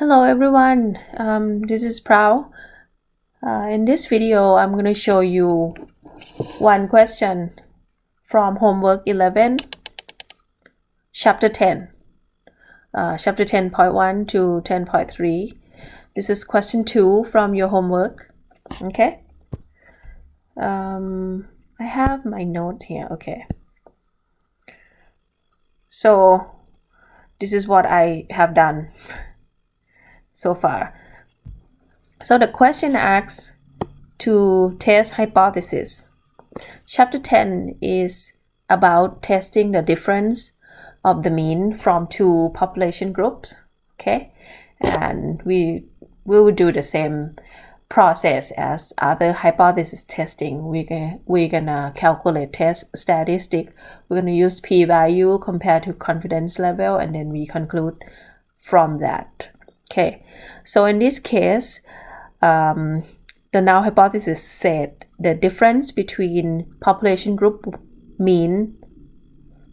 Hello everyone, this is Prao. In this video, I'm going to show you one question from homework 11, chapter 10, chapter 10.1 to 10.3. This is question 2 from your homework. Okay. I have my note here. Okay. So this is what I have done so far. So the question asks to test hypothesis. Chapter 10 is about testing the difference of the mean from two population groups. Okay, and we will do the same process as other hypothesis testing. We're gonna calculate test statistic. We're gonna use p-value compared to confidence level, and then we conclude from that. Okay, so in this case, the null hypothesis said the difference between population group mean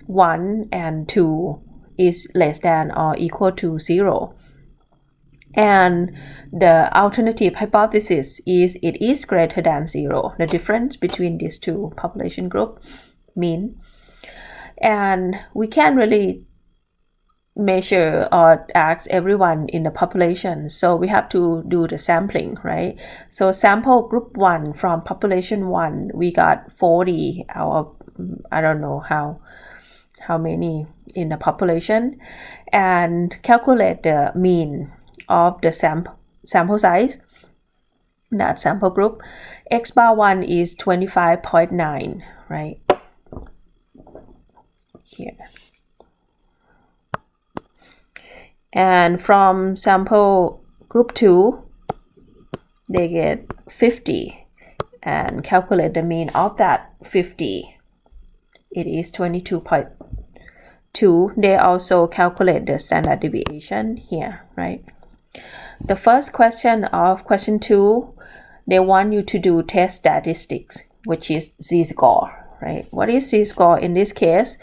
1 and 2 is less than or equal to 0. And the alternative hypothesis is it is greater than 0, the difference between these two population group mean. And we can't really measure or ask everyone in the population, so we have to do the sampling, right? So sample group 1 from population 1, we got 40 out of I don't know how many in the population, and calculate the mean of the sample size, that sample group. X bar 1 is 25.9, right here. And from sample group 2, they get 50, and calculate the mean of that 50. It is 22.2. They also calculate the standard deviation here, right? The first question of question 2, they want you to do test statistics, which is z-score, right? What is z-score? In this case,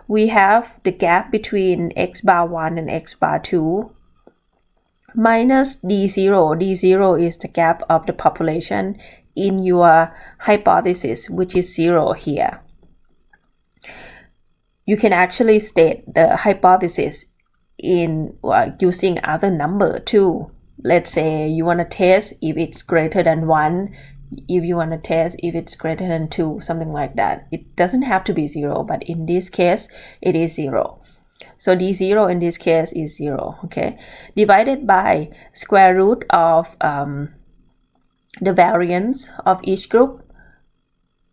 we have the gap between x bar 1 and x bar 2 minus d0. d0 is the gap of the population in your hypothesis, which is 0 here. You can actually state the hypothesis in using other number too. Let's say you want to test if it's greater than 1, if you want to test if it's greater than 2, something like that. It doesn't have to be 0, but in this case, it is 0. So d0 in this case is 0, okay? Divided by square root of the variance of each group.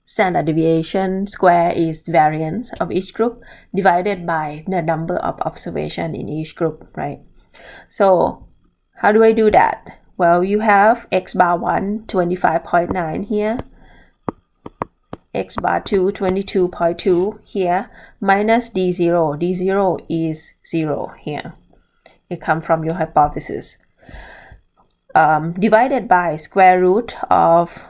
Standard deviation square is variance of each group divided by the number of observation in each group, right? So how do I do that? Well, you have x bar 1, 25.9 here, x bar 2, 22.2 here, minus d0. d0 is 0 here. It comes from your hypothesis. Divided by square root of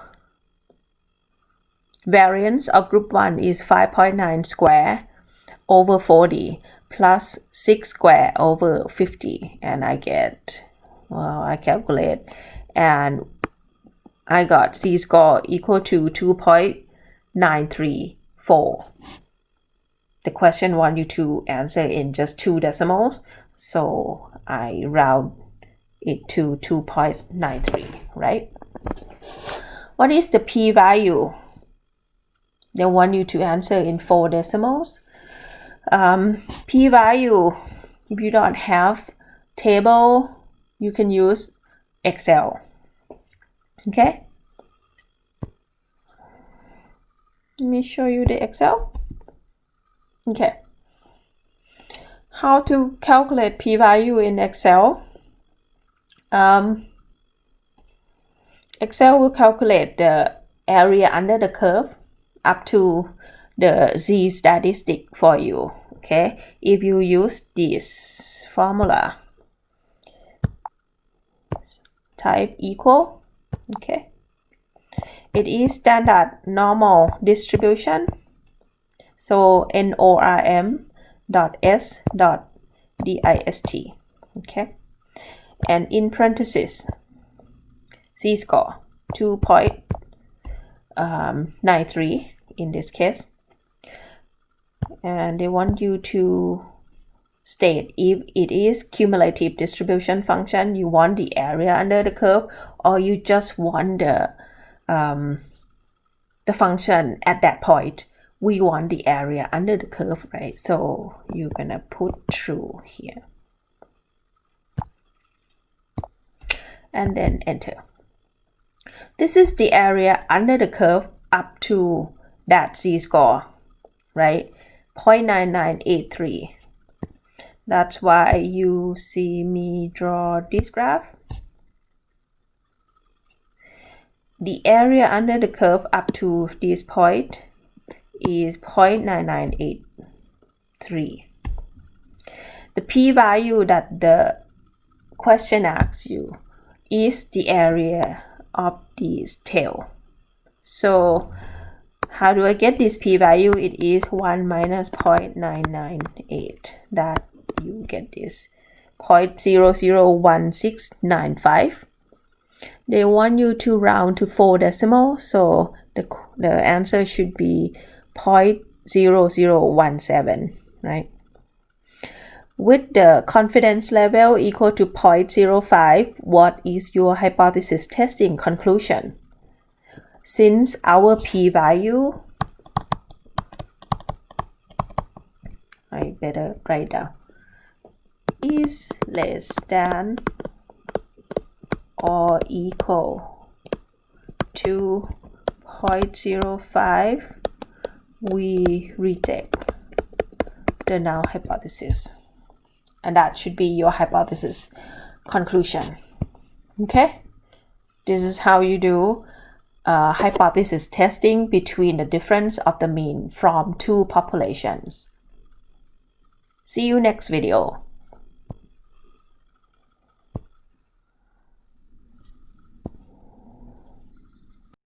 variance of group 1 is 5.9 square over 40 plus 6 square over 50, and I get, well, I calculate, and I got z-score equal to 2.934. The question wants you to answer in just 2 decimals, so I round it to 2.93, right? What is the p-value? They want you to answer in 4 decimals. P-value, if you don't have table, you can use Excel. Okay? Let me show you the Excel. Okay. How to calculate p-value in Excel? Excel will calculate the area under the curve up to the z statistic for you, okay? If you use this formula, type equal, okay? It is standard normal distribution, so norm dot s dot dist, okay? and in parentheses z-score 2.93 in this case, and they want you to state if it is cumulative distribution function, you want the area under the curve, or you just want the function at that point. We want the area under the curve, right? So you're gonna put true here and then enter. This is the area under the curve up to that z-score, right? 0.9983. That's why you see me draw this graph. The area under the curve up to this point is 0.9983. The p-value that the question asks you is the area of this tail. So how do I get this p-value? It is 1 minus 0.998. That you get this 0.001695. They want you to round to 4 decimals, so the answer should be 0.0017, right? With the confidence level equal to 0.05, what is your hypothesis testing conclusion? Since our p-value, I better write down, is less than or equal to 0.05, we reject the null hypothesis. And that should be your hypothesis conclusion. Okay? This is how you do hypothesis testing between the difference of the mean from two populations. See you next video.